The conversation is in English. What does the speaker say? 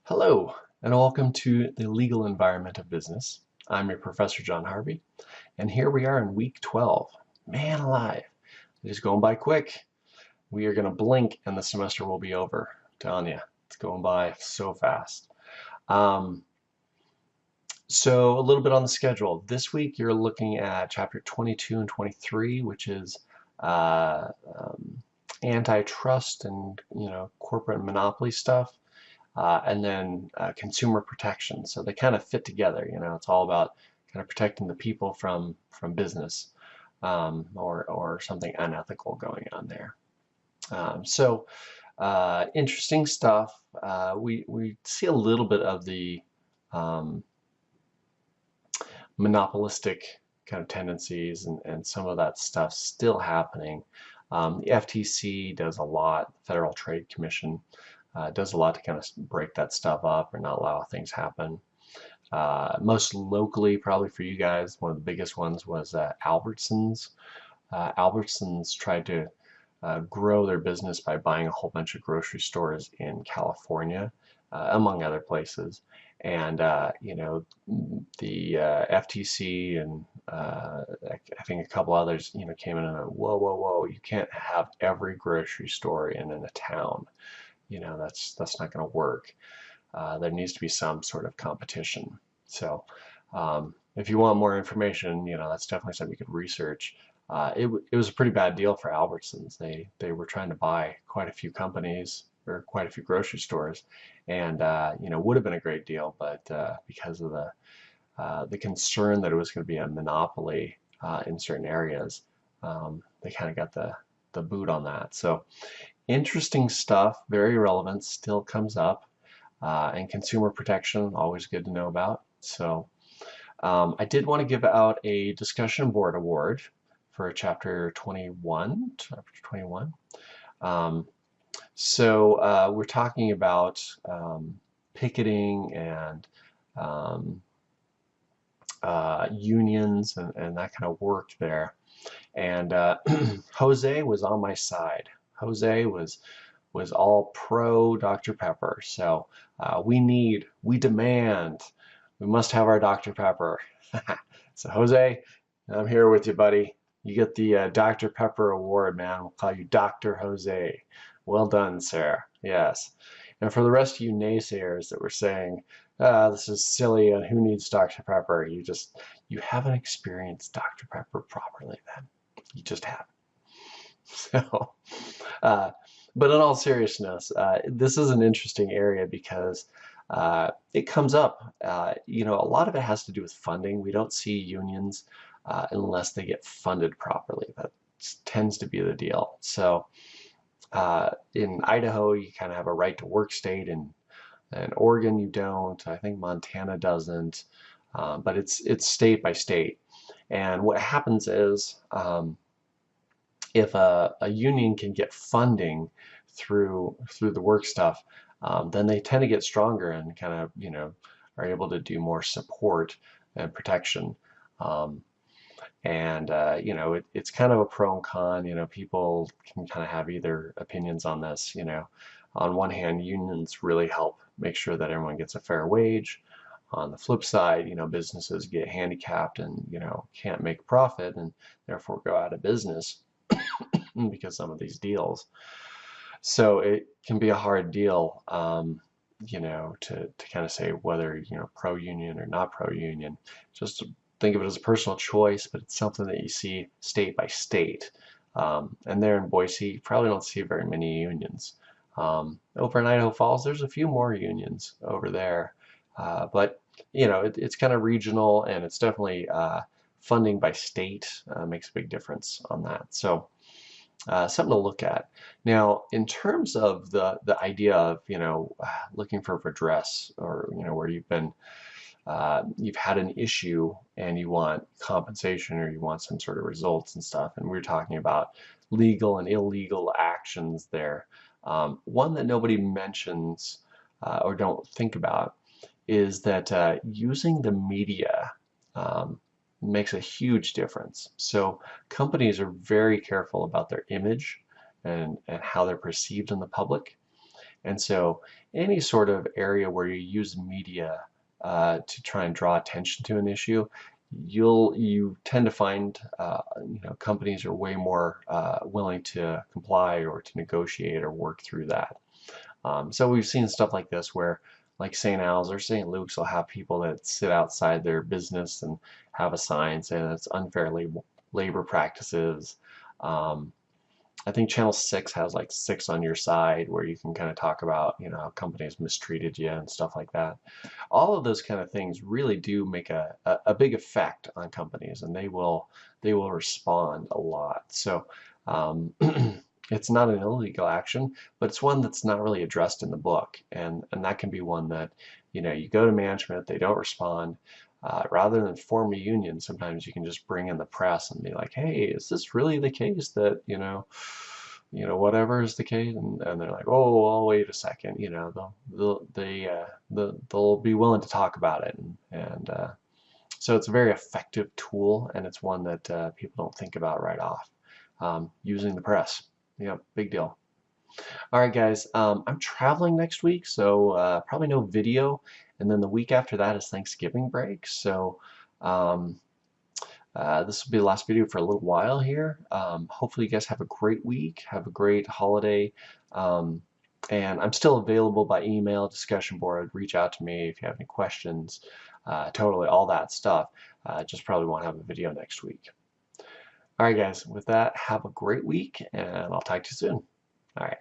Hello, and welcome to the legal environment of business. I'm your Professor John Harvey, and here we are in week 12. Man alive, it is going by quick. We are going to blink and the semester will be over. I'm telling you, it's going by so fast. Um, so a little bit on the schedule. This week you're looking at chapter 22 and 23, which is uh, um, antitrust and corporate monopoly stuff. And then consumer protection. So they kind of fit together. It's all about kind of protecting the people from business or something unethical going on there. Interesting stuff. We see a little bit of the um, monopolistic kind of tendencies and some of that stuff still happening. The FTC does a lot. The Federal Trade Commission does a lot to kind of break that stuff up or not allow things happen. Most locally, probably for you guys, one of the biggest ones was Albertsons. Albertsons tried to grow their business by buying a whole bunch of grocery stores in California, among other places. And the FTC and I think a couple others, came in and went, whoa, whoa, whoa! You can't have every grocery store in a town. That's not going to work. There needs to be some sort of competition. So if you want more information, that's definitely something you could research. It was a pretty bad deal for Albertsons. They were trying to buy quite a few companies or quite a few grocery stores, and would have been a great deal, but because of the concern that it was going to be a monopoly in certain areas, they kind of got the boot on that. So interesting stuff, very relevant, still comes up, and consumer protection, always good to know about. So I did want to give out a discussion board award for chapter 21. We're talking about picketing and unions and that kind of work there. And Jose was on my side. Jose was all pro Dr. Pepper. So we demand, we must have our Dr. Pepper. So Jose, I'm here with you, buddy. You get the Dr. Pepper award, man. We'll call you Dr. Jose. Well done, sir. Yes. And for the rest of you naysayers that were saying, this is silly and who needs Dr. Pepper, you haven't experienced Dr. Pepper properly then. You just haven't. So, but in all seriousness, this is an interesting area because it comes up. A lot of it has to do with funding. We don't see unions unless they get funded properly. That tends to be the deal. So in Idaho, you kind of have a right to work state, and Oregon you don't. I think Montana doesn't, but it's state by state. And what happens is if a union can get funding through the work stuff, then they tend to get stronger and kind of are able to do more support and protection. It's kind of a pro and con. People can kind of have either opinions on this. On one hand, unions really help make sure that everyone gets a fair wage. On the flip side, businesses get handicapped and can't make profit and therefore go out of business because some of these deals. So it can be a hard deal, to kind of say whether pro-union or not pro-union. Just think of it as a personal choice, but it's something that you see state by state. And there in Boise, you probably don't see very many unions. Over in Idaho Falls, there's a few more unions over there, but it's kind of regional, and it's definitely funding by state makes a big difference on that. So something to look at. Now, in terms of the idea of looking for redress, or where you've had an issue and you want compensation or you want some sort of results and stuff, and we're talking about legal and illegal actions there. One that nobody mentions or don't think about is that using the media makes a huge difference. So companies are very careful about their image and how they're perceived in the public. And so any sort of area where you use media to try and draw attention to an issue, you tend to find companies are way more willing to comply or to negotiate or work through that. So we've seen stuff like this where like St. Al's or St. Luke's will have people that sit outside their business and have a sign saying it's unfair labor practices. Um, I think Channel 6 has like 6 on your side where you can kind of talk about, how companies mistreated you and stuff like that. All of those kind of things really do make a big effect on companies, and they will respond a lot. So it's not an illegal action, but it's one that's not really addressed in the book, and that can be one that you go to management, they don't respond. Rather than form a union, sometimes you can just bring in the press and be like, "Hey, is this really the case that whatever is the case?" And they're like, "Oh, I'll wait a second." They'll be willing to talk about it, and so it's a very effective tool, and it's one that people don't think about right off. Using the press, big deal. All right, guys, I'm traveling next week, so probably no video. And then the week after that is Thanksgiving break. So um, this will be the last video for a little while here. Hopefully you guys have a great week, have a great holiday. Um, and I'm still available by email, discussion board. Reach out to me if you have any questions. Totally, all that stuff. Just probably won't have a video next week. All right, guys, with that, have a great week, and I'll talk to you soon. All right.